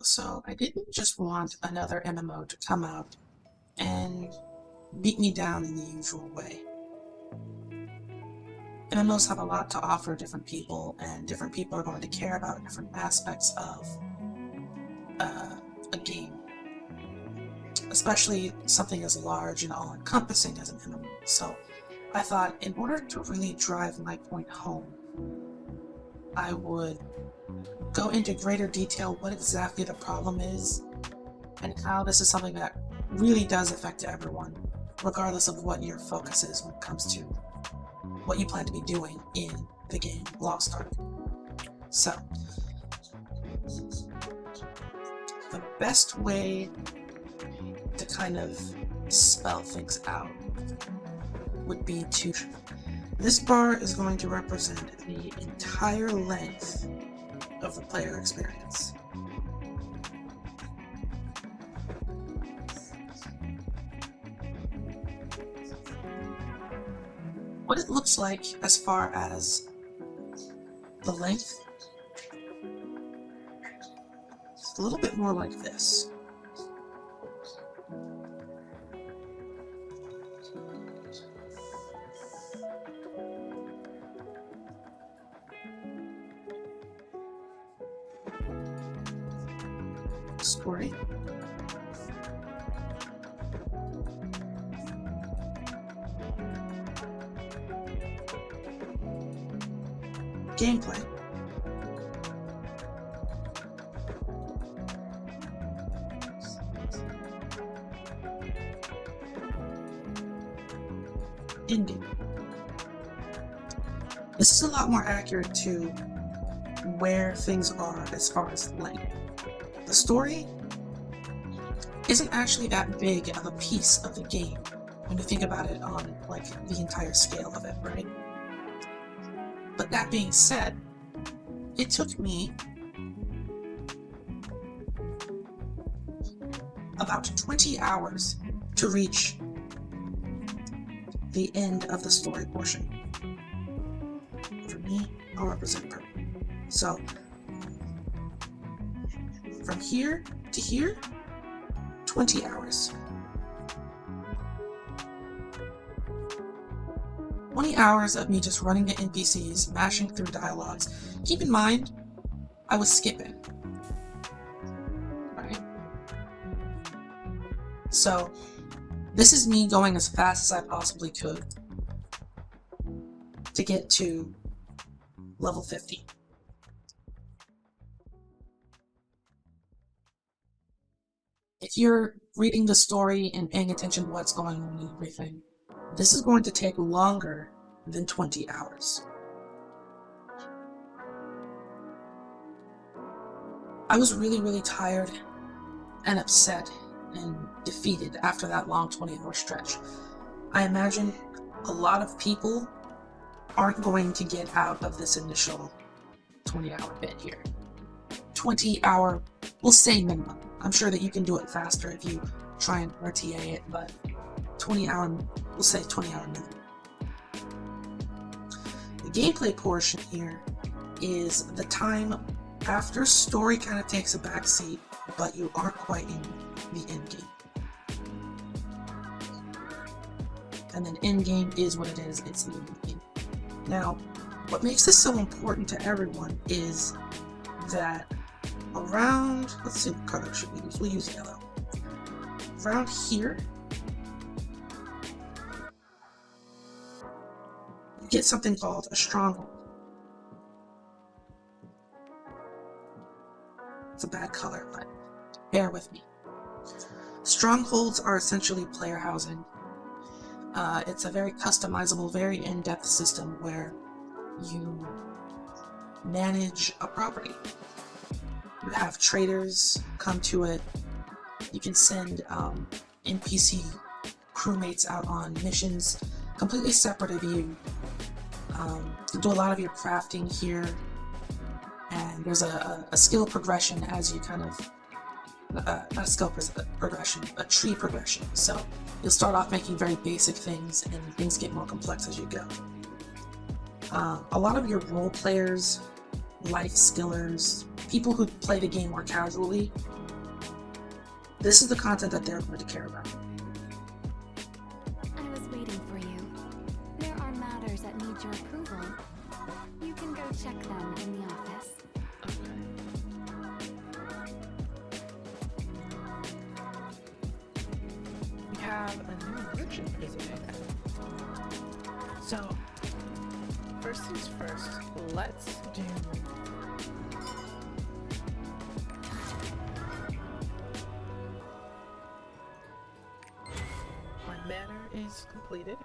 So I didn't just want another MMO to come out and beat me down in the usual way. MMOs have a lot to offer different people, and different people are going to care about different aspects of a game, especially something as large and all-encompassing as an MMO. So I thought, in order to really drive my point home, I would go into greater detail what exactly the problem is and how this is something that really does affect everyone, regardless of what your focus is when it comes to what you plan to be doing in the game Lost Ark. So, the best way to kind of spell things out would be to... This bar is going to represent the entire length of the player experience. What it looks like as far as the length, it's a little bit more like this. Story. Gameplay. Ending. This is a lot more accurate to where things are as far as length. The story isn't actually that big of a piece of the game when you think about it on like the entire scale of it, right? But that being said, it took me about 20 hours to reach the end of the story portion. For me, I'll represent purple. So, from here to here, 20 hours. 20 hours of me just running the NPCs, mashing through dialogues. Keep in mind, I was skipping. Right? So, this is me going as fast as I possibly could to get to level 50. If you're reading the story and paying attention to what's going on and everything, this is going to take longer than 20 hours. I was really tired and upset and defeated after that long 20-hour stretch. I imagine a lot of people aren't going to get out of this initial 20-hour bit here. 20-hour, we'll say minimum. I'm sure that you can do it faster if you try and RTA it, but 20-hour, we'll say 20-hour minimum. The gameplay portion here is the time after story kind of takes a backseat, but you aren't quite in the end game. And then end game is what it is, it's the end game. Now, what makes this so important to everyone is that around, let's see what color should we use, we'll use yellow. Around here, you get something called a stronghold. It's a bad color, but bear with me. Strongholds are essentially player housing. It's a very customizable, very in-depth system where you manage a property. You have traders come to it. You can send NPC crewmates out on missions completely separate of you. You do a lot of your crafting here, and there's a skill progression as you kind of not a skill progression, a tree progression. So you'll start off making very basic things, and things get more complex as you go. A lot of your role players, life skillers, people who play the game more casually, this is the content that they're going to care about. I was waiting for you. There are matters that need your approval. You can go check them in the office. We have a new merchant visiting. So, first things first, let's do... My manor is completed.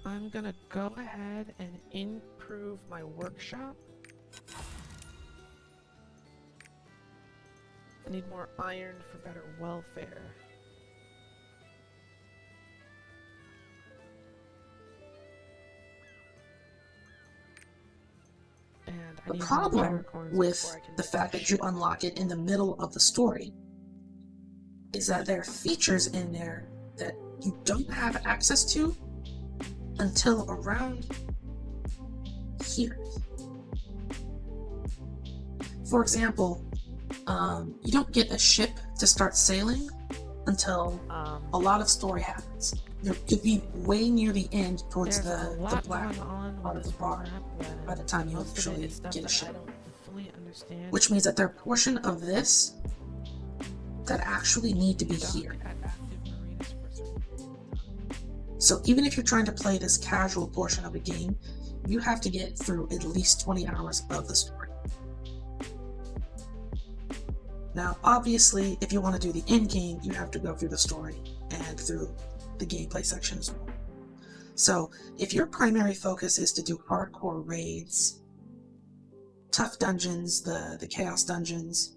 I'm gonna go ahead and improve my workshop. I need more iron for better welfare. And I The need more problem peppercorns with before I can the fact that fish. you unlock it in the middle of the story is that there are features in there that you don't have access to until around here. For example, you don't get a ship to start sailing until a lot of story happens. You could be way near the end towards There's a the lot black going on part of with the this bar map by the time you most of it actually is stuff get a that ship. I don't fully understand. Which means that there are portion of this that actually need to be Dock here. at active marinas for certain time. So even if you're trying to play this casual portion of the game, you have to get through at least 20 hours of the story. Now, obviously, if you want to do the end game, you have to go through the story and through the gameplay section as well. So if your primary focus is to do hardcore raids, tough dungeons, the chaos dungeons,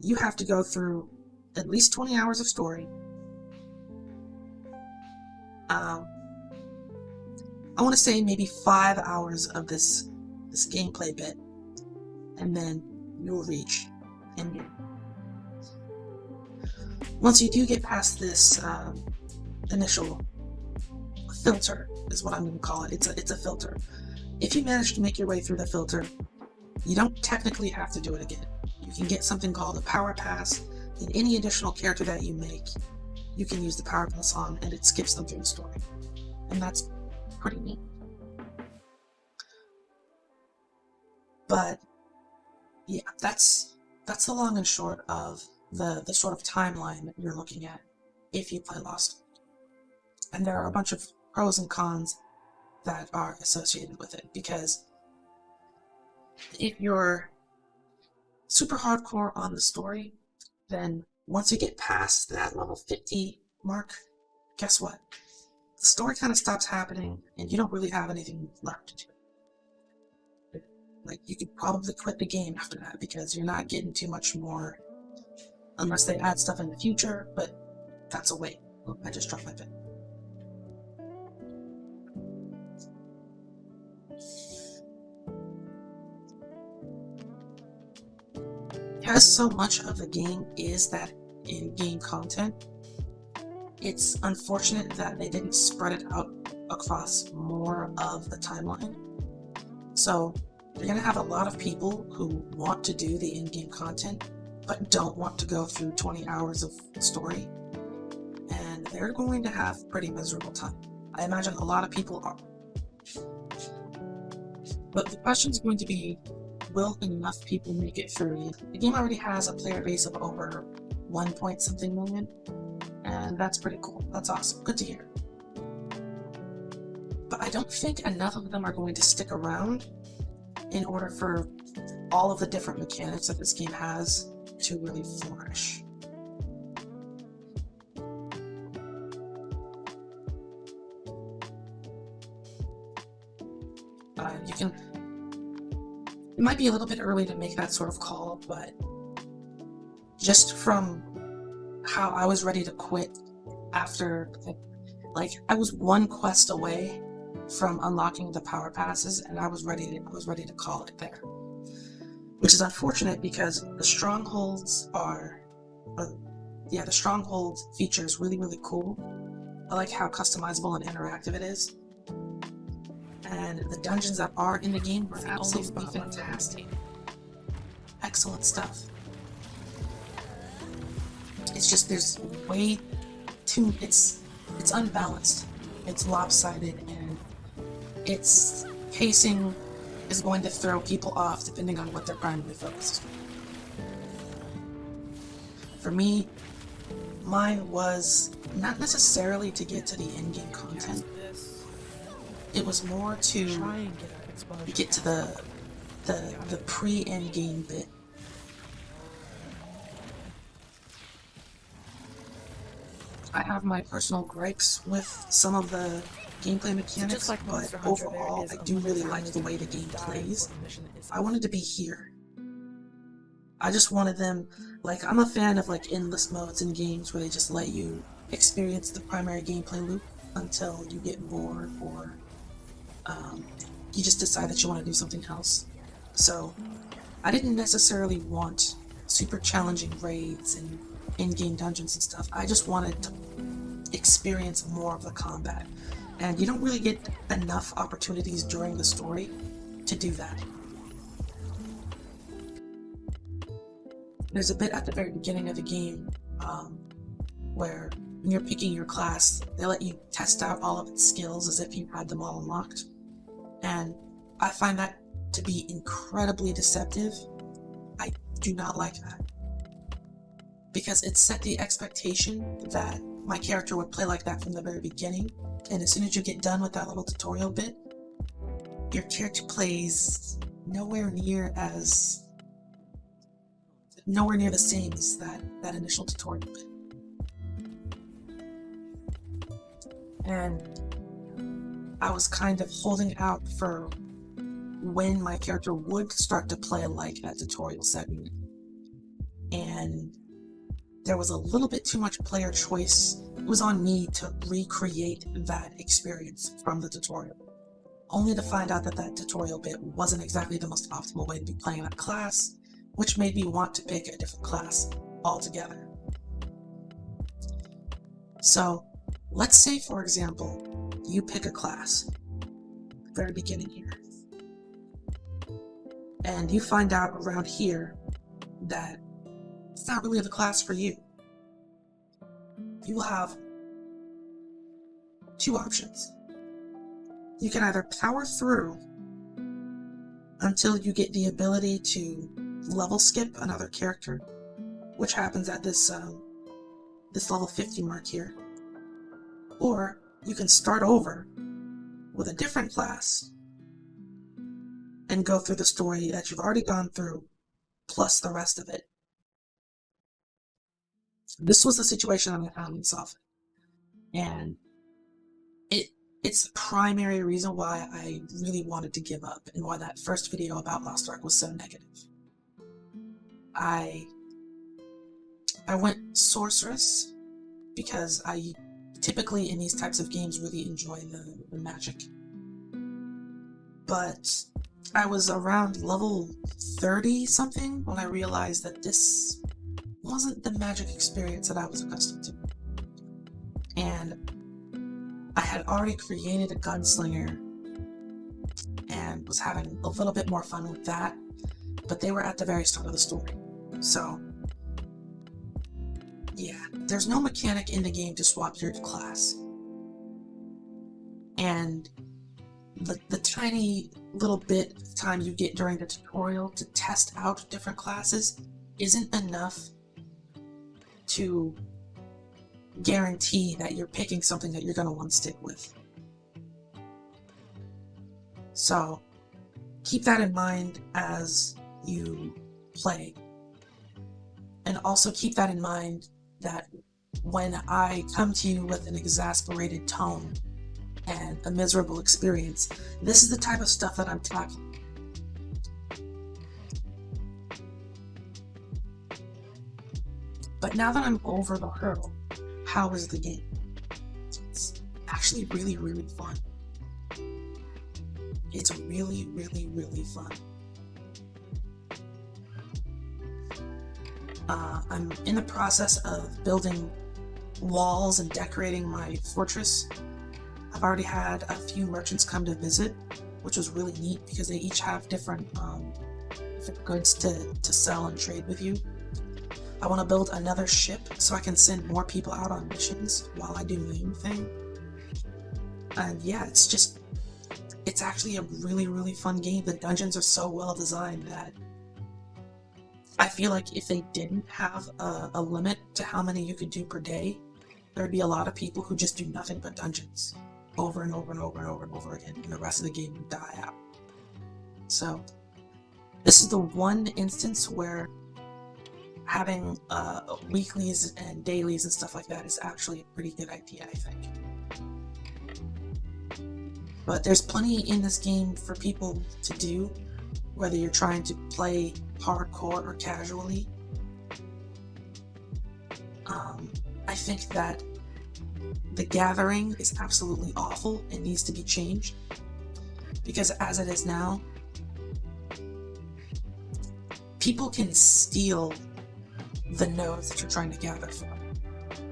you have to go through at least 20 hours of story. I want to say maybe 5 hours of this gameplay bit, and then you'll reach end game. Once you do get past this initial filter, is what I'm going to call it. It's a filter. If you manage to make your way through the filter, you don't technically have to do it again. You can get something called a power pass, and any additional character that you make, you can use the power pass on, and it skips them through the story. And that's pretty neat. But yeah, that's the long and short of the sort of timeline that you're looking at if you play Lost. And there are a bunch of pros and cons that are associated with it, because if you're super hardcore on the story, then once you get past that level 50 mark, guess what? The story kind of stops happening and you don't really have anything left to do. Like, you could probably quit the game after that because you're not getting too much more unless they add stuff in the future, but that's a wait. Oh, I just dropped my pen. Because so much of the game is that in-game content, it's unfortunate that they didn't spread it out across more of the timeline. So you're going to have a lot of people who want to do the in-game content, but don't want to go through 20 hours of story. And they're going to have a pretty miserable time. I imagine a lot of people are. But the question is going to be, will enough people make it through? The game already has a player base of over 1 point something million, and that's pretty cool. That's awesome. Good to hear. But I don't think enough of them are going to stick around in order for all of the different mechanics that this game has to really flourish. It might be a little bit early to make that sort of call, but just from how I was ready to quit after, like, I was one quest away from unlocking the power passes, and I was ready to call it there. Which is unfortunate because the strongholds the stronghold feature is really, really cool. I like how customizable and interactive it is. and the dungeons that are in the game were It's the only absolutely spot where I'm fantastic. gonna Excellent stuff. It's just there's way too it's unbalanced. It's lopsided, and its pacing is going to throw people off depending on what their primary focus is. For me, mine was not necessarily to get to the in-game content. this. It was more to Try and get an exposure. get to the pre-end game bit. I have my personal gripes with some of the gameplay mechanics, Just like but Monster Hunter, there overall, is I a do really limit like to the way the how many game times plays. before the mission is I wanted to be here. I just wanted them, like, I'm a fan of like endless modes in games where they just let you experience the primary gameplay loop until you get bored or you just decide that you want to do something else. So I didn't necessarily want super challenging raids and in-game dungeons and stuff. I just wanted to experience more of the combat. And you don't really get enough opportunities during the story to do that. There's a bit at the very beginning of the game where when you're picking your class, they let you test out all of its skills as if you had them all unlocked. And I find that to be incredibly deceptive. I do not like that. Because it set the expectation that my character would play like that from the very beginning. And as soon as you get done with that little tutorial bit, your character plays nowhere near the same as that initial tutorial bit. And I was kind of holding out for when my character would start to play like that tutorial segment. And there was a little bit too much player choice. It was on me to recreate that experience from the tutorial, only to find out that that tutorial bit wasn't exactly the most optimal way to be playing that class, which made me want to pick a different class altogether. So let's say, for example, you pick a class at the very beginning here, and you find out around here that it's not really the class for you. You will have two options. You can either power through until you get the ability to level skip another character, which happens at this level 50 mark here, or you can start over with a different class and go through the story that you've already gone through, plus the rest of it. This was the situation that I found myself in, and it's the primary reason why I really wanted to give up, and why that first video about Lost Ark was so negative. I went sorceress because I typically in these types of games really enjoy the magic. But I was around level 30 something when I realized that this wasn't the magic experience that I was accustomed to. And I had already created a gunslinger and was having a little bit more fun with that, but they were at the very start of the story. So yeah, there's no mechanic in the game to swap your class. And the tiny little bit of time you get during the tutorial to test out different classes isn't enough to guarantee that you're picking something that you're going to want to stick with. So keep that in mind as you play. And also keep that in mind that when I come to you with an exasperated tone and a miserable experience, this is the type of stuff that I'm tackling. But now that I'm over the hurdle, how is the game? It's actually really, really fun. It's really, really, really fun. I'm in the process of building walls and decorating my fortress, I've already had a few merchants come to visit, which was really neat because they each have different goods to sell and trade with you. I want to build another ship so I can send more people out on missions while I do my own thing. And yeah, it's actually a really, really fun game. The dungeons are so well designed that I feel like if they didn't have a limit to how many you could do per day, there'd be a lot of people who just do nothing but dungeons over and over and over and over and over again, and the rest of the game would die out. So this is the one instance where having weeklies and dailies and stuff like that is actually a pretty good idea, I think. But there's plenty in this game for people to do, whether you're trying to play hardcore or casually. I think that the gathering is absolutely awful and needs to be changed, because as it is now, people can steal the nodes that you're trying to gather from.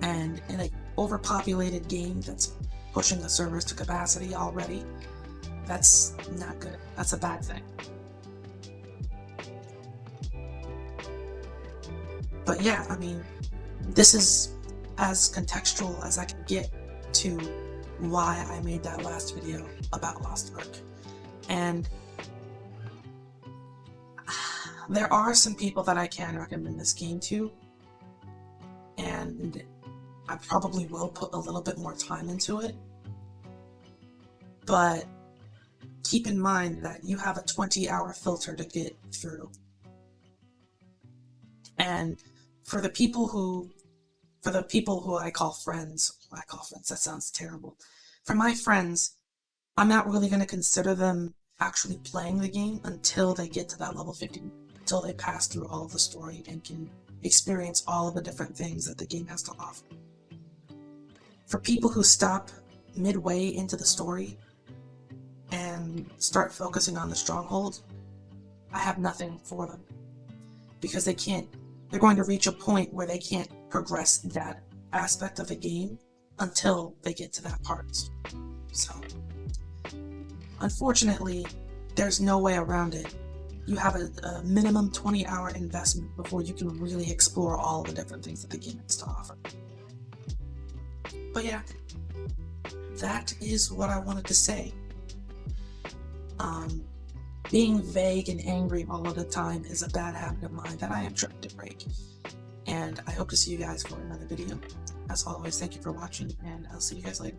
And in an overpopulated game that's pushing the servers to capacity already, that's not good. That's a bad thing. But yeah, I mean, this is as contextual as I can get to why I made that last video about Lost Ark. And there are some people that I can recommend this game to, and I probably will put a little bit more time into it, but keep in mind that you have a 20-hour filter to get through. And for the people who I call friends, that sounds terrible. For my friends, I'm not really going to consider them actually playing the game until they get to that level 50, until they pass through all of the story and can experience all of the different things that the game has to offer. For people who stop midway into the story and start focusing on the stronghold, I have nothing for them, because they're going to reach a point where they can't progress that aspect of the game until they get to that part. So, unfortunately, there's no way around it. You have a minimum 20-hour investment before you can really explore all the different things that the game has to offer. But yeah, that is what I wanted to say. Being vague and angry all of the time is a bad habit of mine that I am trying to break. And I hope to see you guys for another video. As always, thank you for watching, and I'll see you guys later.